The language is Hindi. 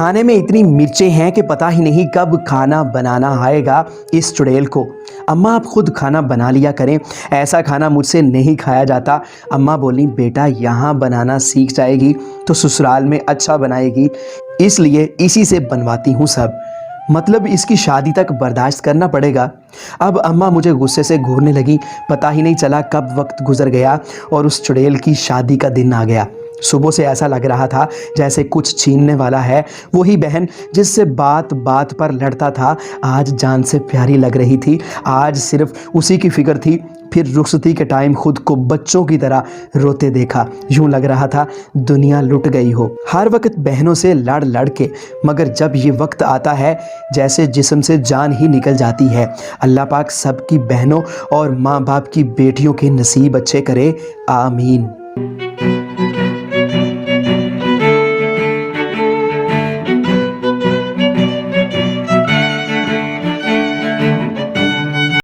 खाने में इतनी मिर्चें हैं कि पता ही नहीं कब खाना बनाना आएगा इस चुड़ैल को। अम्मा आप खुद खाना बना लिया करें, ऐसा खाना मुझसे नहीं खाया जाता। अम्मा बोली बेटा यहाँ बनाना सीख जाएगी तो ससुराल में अच्छा बनाएगी, इसलिए इसी से बनवाती हूँ सब। मतलब इसकी शादी तक बर्दाश्त करना पड़ेगा। अब अम्मा मुझे गुस्से से घूरने लगी। पता ही नहीं चला कब वक्त गुजर गया और उस चुड़ैल की शादी का दिन आ गया। सुबह से ऐसा लग रहा था जैसे कुछ छीनने वाला है। वही बहन जिससे बात बात पर लड़ता था आज जान से प्यारी लग रही थी। आज सिर्फ उसी की फिक्र थी। फिर रुखसती के टाइम खुद को बच्चों की तरह रोते देखा। यूं लग रहा था दुनिया लुट गई हो। हर वक्त बहनों से लड़ लड़ के, मगर जब ये वक्त आता है जैसे जिस्म से जान ही निकल जाती है। अल्लाह पाक सबकी बहनों और माँ बाप की बेटियों के नसीब अच्छे करे, आमीन।